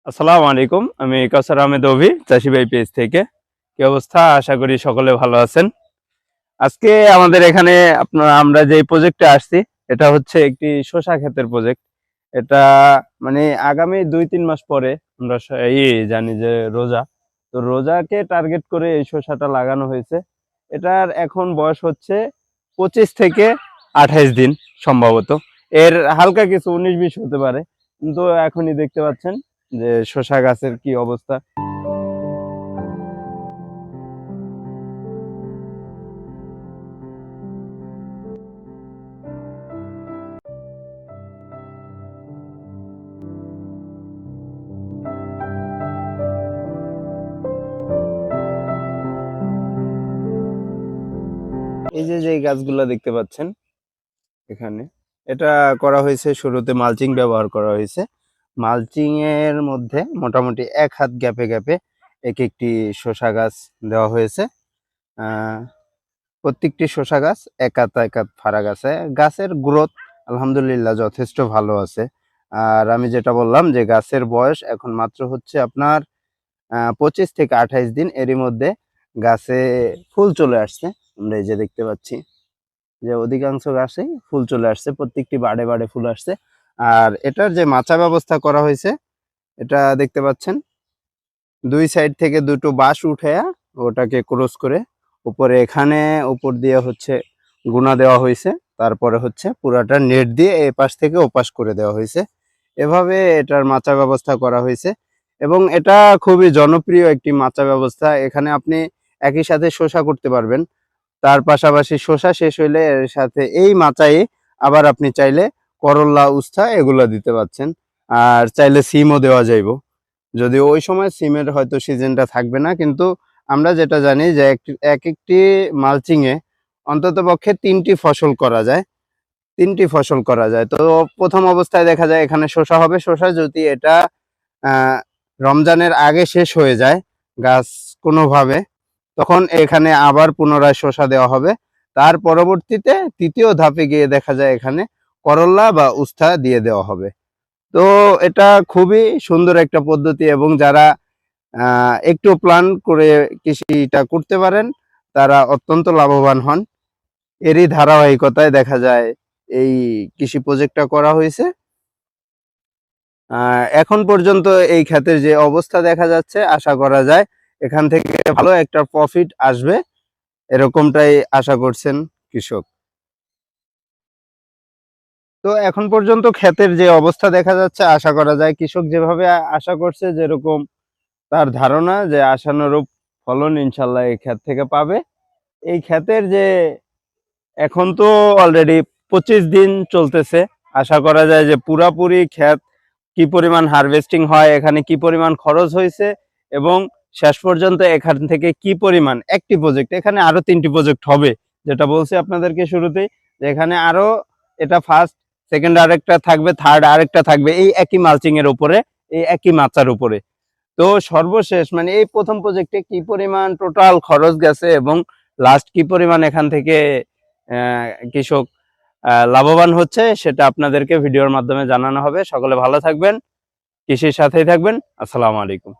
আসসালামু আলাইকুম। আমি কাউসার আহমেদ অভি, চাষি ভাই পেজ থেকে। কি অবস্থা? আশা করি সকলে ভালো আছেন। আজকে আমাদের এখানে আমরা যে প্রজেক্টে আসছি, এটা হচ্ছে একটি শসা ক্ষেতের প্রজেক্ট। এটা মানে আগামী 2-3 মাস পরে আমরা জানি যে রোজা, তো রোজাকে টার্গেট করে এই শসাটা লাগানো হয়েছে। এটার এখন বয়স হচ্ছে 25 থেকে 28 দিন সম্ভবত। এর হালকা কিছু 19-20 হতে পারে, কিন্তু এখনই দেখতে পাচ্ছেন যে শসা গাছের কি অবস্থা। এই যে যে গাছগুলা দেখতে পাচ্ছেন এখানে, এটা করা হয়েছে, শুরুতে মালচিং ব্যবহার করা হয়েছে। মালচিং এর মধ্যে মোটামুটি 1 হাত গ্যাপে গ্যাপে এক একটি শসা গাছ দেওয়া হয়েছে। আহ প্রত্যেকটি শসা গাছ 1 হাত 1 হাত ফারাক আছে। গাছের গ্রোথ আলহামদুলিল্লাহ যথেষ্ট ভালো আছে। আর আমি যেটা বললাম যে গাছের বয়স এখন মাত্র হচ্ছে আপনার 25 থেকে 28 দিন। এরই মধ্যে গাছে ফুল চলে আসছে। আমরা এই যে দেখতে পাচ্ছি যে অধিকাংশ গাছেই ফুল চলে আসছে, প্রত্যেকটি বাড়ে বাড়ে ফুল আসছে। আর এটার যে মাচা ব্যবস্থা করা হয়েছে, এটা দেখতে পাচ্ছেন 2 সাইড থেকে দুটো বাঁশ উঠে ওটাকে ক্রস করে উপরে এখানে উপর দিয়ে হচ্ছে গুনা দেওয়া হয়েছে। তারপরে হচ্ছে পুরাটা নেট দিয়ে এ পাশ থেকে ও পাশ করে দেওয়া হয়েছে। এভাবে এটার মাচা ব্যবস্থা করা হয়েছে এবং এটা খুবই জনপ্রিয় একটি মাচা ব্যবস্থা। এখানে আপনি একই সাথে শসা করতে পারবেন, তার পাশাপাশি শসা শেষ হইলে এর সাথে এই মাচায় আবার আপনি চাইলে করল্লা, উস্তা এগুলো দিতে পারছেন। আর চাইলে সিমও দেওয়া যাইব, যদিও ওই সময় সিমের হয়তো সিজনটা থাকবে না। কিন্তু আমরা যেটা জানি যে এক একটি মালচিং এ অন্তত পক্ষে 3টি ফসল করা যায়, 3টি ফসল করা যায়। তো প্রথম অবস্থায় দেখা যায় এখানে শসা হবে। শসা যদি এটা আহ রমজানের আগে শেষ হয়ে যায় গাছ কোনোভাবে, তখন এখানে আবার পুনরায় শসা দেওয়া হবে। তার পরবর্তীতে তৃতীয় ধাপে গিয়ে দেখা যায় এখানে করল্লা বা উস্তা দিয়ে দেওয়া হবে। তো এটা খুবই সুন্দর একটা পদ্ধতি এবং যারা একটু প্ল্যান করে কৃষিটা করতে পারেন তারা অত্যন্ত লাভবান হন। এরই ধারাবাহিকতায় দেখা যায় এই কৃষি প্রজেক্টটা করা হয়েছে। এখন পর্যন্ত এই ক্ষেতের যে অবস্থা দেখা যাচ্ছে, আশা করা যায় এখান থেকে ভালো একটা প্রফিট আসবে, এরকমটাই আশা করছেন কৃষক। তো এখন পর্যন্ত ক্ষেতের যে অবস্থা দেখা যাচ্ছে, আশা করা যায় কৃষক যেভাবে আশা করছে, যেরকম তার ধারণা যে আশানুরূপ ফলন ইনশাল্লাহ এই ক্ষেত থেকে পাবে। এই ক্ষেতের যে এখন তো অলরেডি 25 দিন চলতেছে, আশা করা যায় যে পুরাপুরি ক্ষেত কি পরিমাণ হারভেস্টিং হয়, এখানে কি পরিমাণ খরচ হয়েছে এবং শেষ পর্যন্ত এখান থেকে কি পরিমাণ একটি প্রজেক্ট, এখানে আরো 3টি প্রজেক্ট হবে, যেটা বলছি আপনাদেরকে শুরুতেই যে এখানে আরো, এটা ফার্স্ট, সেকেন্ড আরেকটা থাকবে, থার্ড আরেকটা থাকবে, এই একই মালচিং এর উপরে, এই একই মাচার উপরে। তো সর্বশেষ মানে এই প্রথম প্রজেক্টে কি পরিমাণ টোটাল খরচ গেছে এবং লাস্ট কি পরিমাণ এখান থেকে কৃষক লাভবান হচ্ছে, সেটা আপনাদেরকে ভিডিওর মাধ্যমে জানানো হবে। সকলে ভালো থাকবেন, কৃষির সাথেই থাকবেন। আসসালামু আলাইকুম।